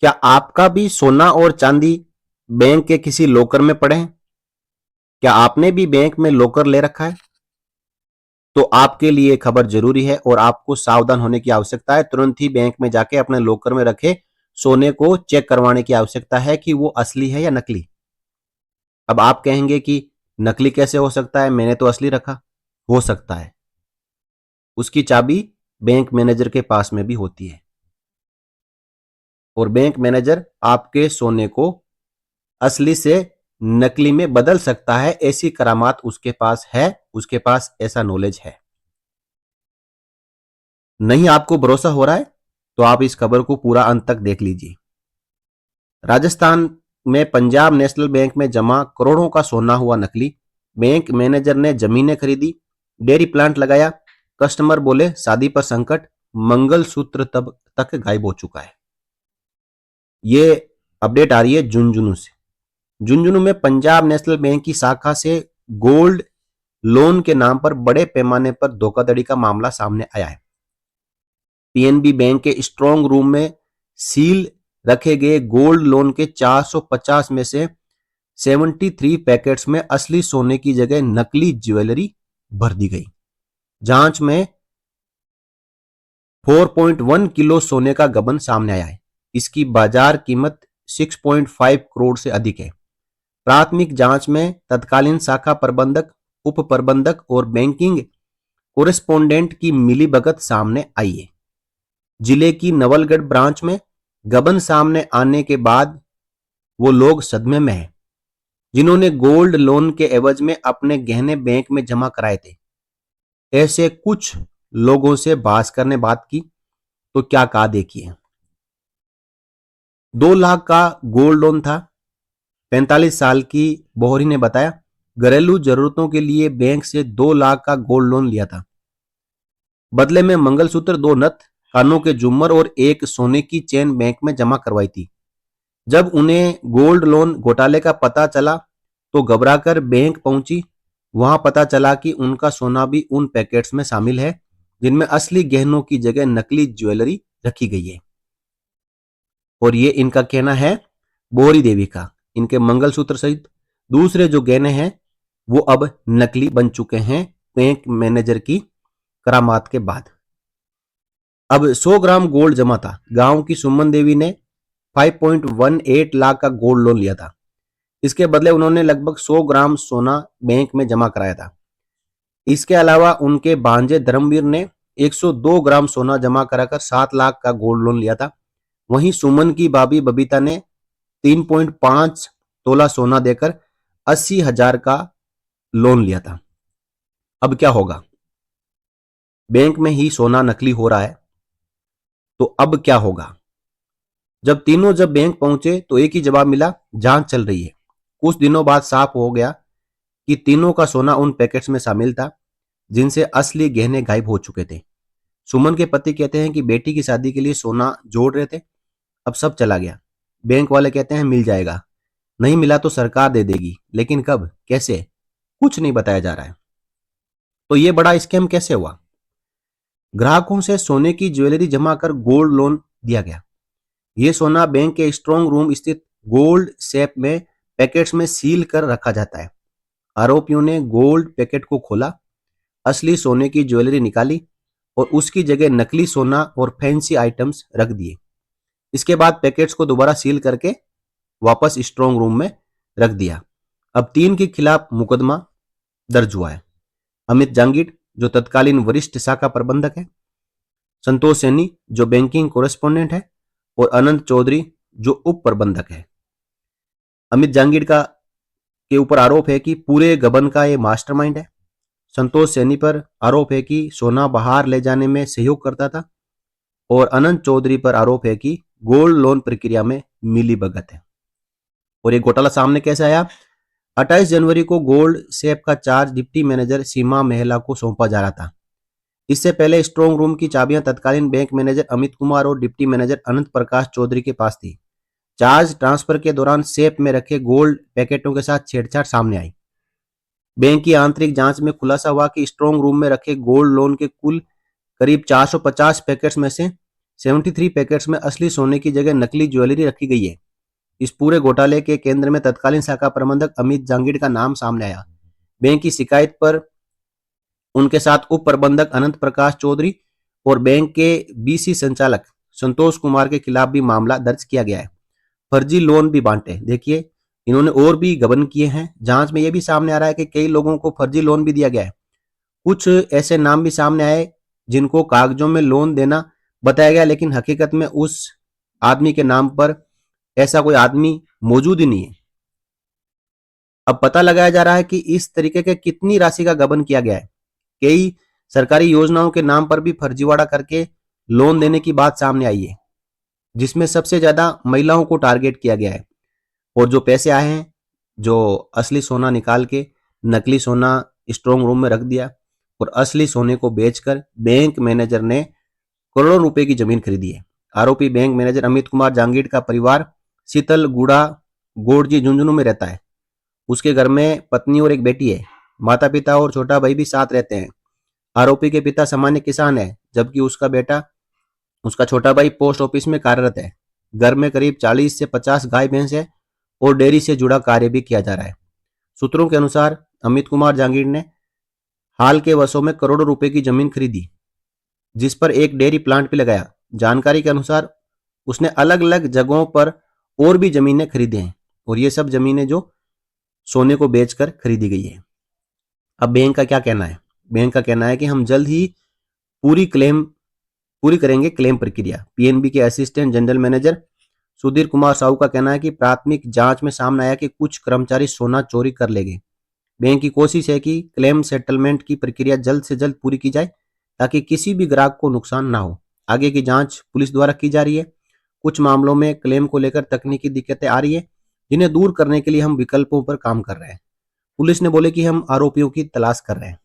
क्या आपका भी सोना और चांदी बैंक के किसी लॉकर में पड़े हैं? क्या आपने भी बैंक में लॉकर ले रखा है? तो आपके लिए खबर जरूरी है और आपको सावधान होने की आवश्यकता है। तुरंत ही बैंक में जाके अपने लॉकर में रखे सोने को चेक करवाने की आवश्यकता है कि वो असली है या नकली। अब आप कहेंगे कि नकली कैसे हो सकता है, मैंने तो असली रखा। हो सकता है, उसकी चाबी बैंक मैनेजर के पास में भी होती है और बैंक मैनेजर आपके सोने को असली से नकली में बदल सकता है। ऐसी करामात उसके पास है, उसके पास ऐसा नॉलेज है। नहीं आपको भरोसा हो रहा है तो आप इस खबर को पूरा अंत तक देख लीजिए। राजस्थान में पंजाब नेशनल बैंक में जमा करोड़ों का सोना हुआ नकली। बैंक मैनेजर ने जमीनें खरीदी, डेयरी प्लांट लगाया, कस्टमर बोले शादी पर संकट, मंगलसूत्र तब तक गायब हो चुका है। ये अपडेट आ रही है झुंझुनू से। झुंझुनू में पंजाब नेशनल बैंक की शाखा से गोल्ड लोन के नाम पर बड़े पैमाने पर धोखाधड़ी का मामला सामने आया है। पीएनबी बैंक के स्ट्रांग रूम में सील रखे गए गोल्ड लोन के 450 में से 73 पैकेट्स में असली सोने की जगह नकली ज्वेलरी भर दी गई। जांच में 4.1 किलो सोने का गबन सामने आया है। इसकी बाजार कीमत 6.5 करोड़ से अधिक है। प्राथमिक जांच में तत्कालीन शाखा प्रबंधक, उप प्रबंधक और बैंकिंग कोरेस्पोंडेंट की मिलीभगत सामने आई है। जिले की नवलगढ़ ब्रांच में गबन सामने आने के बाद वो लोग सदमे में हैं जिन्होंने गोल्ड लोन के एवज में अपने गहने बैंक में जमा कराए थे। ऐसे कुछ लोगों से भास्कर ने बात की तो क्या कहा देखिए। 2 लाख का गोल्ड लोन था। 45 साल की बोहरी ने बताया, घरेलू जरूरतों के लिए बैंक से 2 लाख का गोल्ड लोन लिया था। बदले में मंगलसूत्र, 2 नथ, कानों के झूमर और एक सोने की चेन बैंक में जमा करवाई थी। जब उन्हें गोल्ड लोन घोटाले का पता चला तो घबराकर बैंक पहुंची। वहां पता चला कि उनका सोना भी उन पैकेट्स में शामिल है जिनमें असली गहनों की जगह नकली ज्वेलरी रखी गई है। और ये इनका कहना है बोहरी देवी का। इनके मंगलसूत्र सहित दूसरे जो गहने हैं वो अब नकली बन चुके हैं बैंक मैनेजर की करामात के बाद। अब 100 ग्राम गोल्ड जमा था। गांव की सुमन देवी ने 5.18 लाख का गोल्ड लोन लिया था। इसके बदले उन्होंने लगभग 100 ग्राम सोना बैंक में जमा कराया था। इसके अलावा उनके भांजे धर्मवीर ने 102 ग्राम सोना जमा कराकर 7 लाख का गोल्ड लोन लिया था। वहीं सुमन की भाभी बबीता ने 3.5 तोला सोना देकर 80,000 का लोन लिया था। अब क्या होगा? बैंक में ही सोना नकली हो रहा है तो अब क्या होगा? जब बैंक पहुंचे तो एक ही जवाब मिला, जांच चल रही है। कुछ दिनों बाद साफ हो गया कि तीनों का सोना उन पैकेट्स में शामिल था जिनसे असली गहने गायब हो चुके थे। सुमन के पति कहते हैं कि बेटी की शादी के लिए सोना जोड़ रहे थे, अब सब चला गया। बैंक वाले कहते हैं मिल जाएगा, नहीं मिला तो सरकार दे देगी, लेकिन कब, कैसे, कुछ नहीं बताया जा रहा है। तो ये बड़ा स्कैम कैसे हुआ? ग्राहकों से सोने की ज्वेलरी जमा कर गोल्ड लोन दिया गया। यह सोना बैंक के स्ट्रांग रूम स्थित गोल्ड सेफ में पैकेट्स में सील कर रखा जाता है। आरोपियों ने गोल्ड पैकेट को खोला, असली सोने की ज्वेलरी निकाली और उसकी जगह नकली सोना और फैंसी आइटम्स रख दिए। इसके बाद पैकेट्स को दोबारा सील करके वापस स्ट्रांग रूम में रख दिया। अब 3 के खिलाफ मुकदमा दर्ज हुआ है। अमित जांगीड़ जो तत्कालीन वरिष्ठ शाखा प्रबंधक है, संतोष सैनी जो बैंकिंग कोरेस्पोंडेंट है और अनंत चौधरी जो उप प्रबंधक है। अमित जांगीड़ का के ऊपर आरोप है कि पूरे गबन का ये मास्टरमाइंड है। संतोष सैनी पर आरोप है कि सोना बाहर ले जाने में सहयोग करता था और अनंत चौधरी पर आरोप है कि गोल्ड लोन प्रक्रिया में मिलीभगत है। और ये घोटाला सामने कैसे आया? 28 जनवरी को गोल्ड सेफ का चार्ज डिप्टी मैनेजर सीमा मेहला को सौंपा जा रहा था। इससे पहले स्ट्रांग रूम की चाबियां तत्कालीन बैंक मैनेजर अमित कुमार और डिप्टी मैनेजर अनंत प्रकाश चौधरी के पास थी। चार्ज ट्रांसफर के दौरान सेफ में रखे गोल्ड पैकेटों के साथ छेड़छाड़ सामने आई। बैंक की आंतरिक जांच में खुलासा हुआ कि स्ट्रांग रूम में रखे गोल्ड लोन के कुल करीब 450 पैकेट्स में से 73 पैकेट्स में असली सोने की जगह नकली ज्वेलरी रखी गई है। इस पूरे घोटाले के केंद्र में तत्कालीन शाखा प्रबंधक अमित जांगिड़ का नाम सामने आया। बैंक की शिकायत पर उनके साथ उप प्रबंधक अनंत प्रकाश चौधरी और बैंक के बीसी संचालक संतोष कुमार के खिलाफ भी मामला दर्ज किया गया है। फर्जी लोन भी बांटे। देखिए, इन्होंने और भी गबन किए हैं। जांच में यह भी सामने आ रहा है कि कई लोगों को फर्जी लोन भी दिया गया है। कुछ ऐसे नाम भी सामने आए जिनको कागजों में लोन देना बताया गया, लेकिन हकीकत में उस आदमी के नाम पर ऐसा कोई आदमी मौजूद ही नहीं है। अब पता लगाया जा रहा है कि इस तरीके के कितनी राशि का गबन किया गया है। कई सरकारी योजनाओं के नाम पर भी फर्जीवाड़ा करके लोन देने की बात सामने आई है, जिसमें सबसे ज्यादा महिलाओं को टारगेट किया गया है। और जो पैसे आए हैं, जो असली सोना निकाल के नकली सोना स्ट्रॉन्ग रूम में रख दिया और असली सोने को बेचकर बैंक मैनेजर ने करोड़ों रुपए की जमीन खरीदी है। आरोपी बैंक मैनेजर अमित कुमार जांगिड़ का परिवार शीतलगुड़ा गोड़जी झुंझुनू में रहता है। उसके घर में पत्नी और एक बेटी है। माता पिता और छोटा भाई भी साथ रहते हैं। आरोपी के पिता सामान्य किसान है, जबकि उसका छोटा भाई पोस्ट ऑफिस में कार्यरत है। घर में करीब 40 से 50 गाय भैंस है और डेयरी से जुड़ा कार्य भी किया जा रहा है। सूत्रों के अनुसार अमित कुमार जांगिड़ ने हाल के वर्षों में करोड़ों रुपए की जमीन खरीदी, जिस पर एक डेयरी प्लांट भी लगाया। जानकारी के अनुसार उसने अलग अलग जगहों पर और भी जमीनें खरीदी हैं और ये सब जमीनें जो सोने को बेचकर खरीदी गई है। अब बैंक का क्या कहना है? बैंक का कहना है कि हम जल्द ही पूरी करेंगे क्लेम प्रक्रिया। पीएनबी के assistant general manager Sudhir Kumar Sahu का कहना है कि प्राथमिक जांच में सामने आया कि कुछ कर्मचारी सोना चोरी कर ले गए। बैंक की कोशिश है कि क्लेम सेटलमेंट की प्रक्रिया जल्द से जल्द पूरी की जाए ताकि किसी भी ग्राहक को नुकसान ना हो। आगे की जांच पुलिस द्वारा की जा रही है। कुछ मामलों में क्लेम को लेकर तकनीकी दिक्कतें आ रही है, जिन्हें दूर करने के लिए हम विकल्पों पर काम कर रहे हैं। पुलिस ने बोले कि हम आरोपियों की तलाश कर रहे हैं।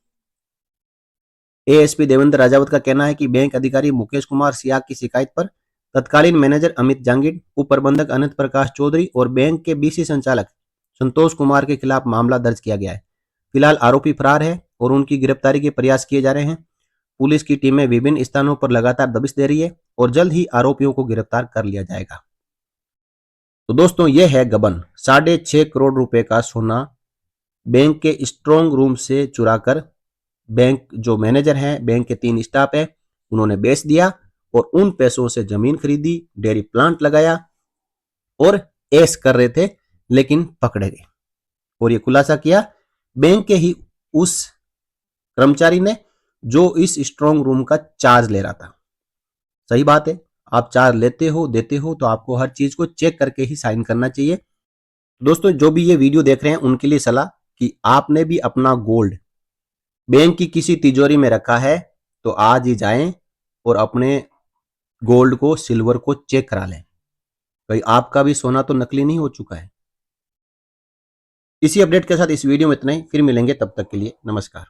एएसपी देवेंद्र राजावत का कहना है कि बैंक अधिकारी मुकेश कुमार सियाग की शिकायत पर तत्कालीन मैनेजर अमित जांगिड़, उप प्रबंधक अनंत प्रकाश चौधरी और बैंक के बीसी संचालक संतोष कुमार के खिलाफ मामला दर्ज किया गया है। फिलहाल आरोपी फरार है और उनकी गिरफ्तारी के प्रयास किए जा रहे हैं। पुलिस की टीमें विभिन्न स्थानों पर लगातार दबिश दे रही है और जल्द ही आरोपियों को गिरफ्तार कर लिया जाएगा। तो दोस्तों, यह है गबन। 6.5 करोड़ रुपए का सोना बैंक के स्ट्रॉन्ग रूम से चुराकर बैंक जो मैनेजर हैं, बैंक के 3 स्टाफ है, उन्होंने बेच दिया और उन पैसों से जमीन खरीदी, डेयरी प्लांट लगाया और ऐश कर रहे थे, लेकिन पकड़े गए। और ये खुलासा किया बैंक के ही उस कर्मचारी ने जो इस स्ट्रॉन्ग रूम का चार्ज ले रहा था। सही बात है, आप चार्ज लेते हो देते हो तो आपको हर चीज को चेक करके ही साइन करना चाहिए। दोस्तों, जो भी ये वीडियो देख रहे हैं उनके लिए सलाह कि आपने भी अपना गोल्ड बैंक की किसी तिजोरी में रखा है तो आज ही जाएं और अपने गोल्ड को, सिल्वर को चेक करा लें। भाई, आपका भी सोना तो नकली नहीं हो चुका है। इसी अपडेट के साथ इस वीडियो में इतना ही। फिर मिलेंगे, तब तक के लिए नमस्कार।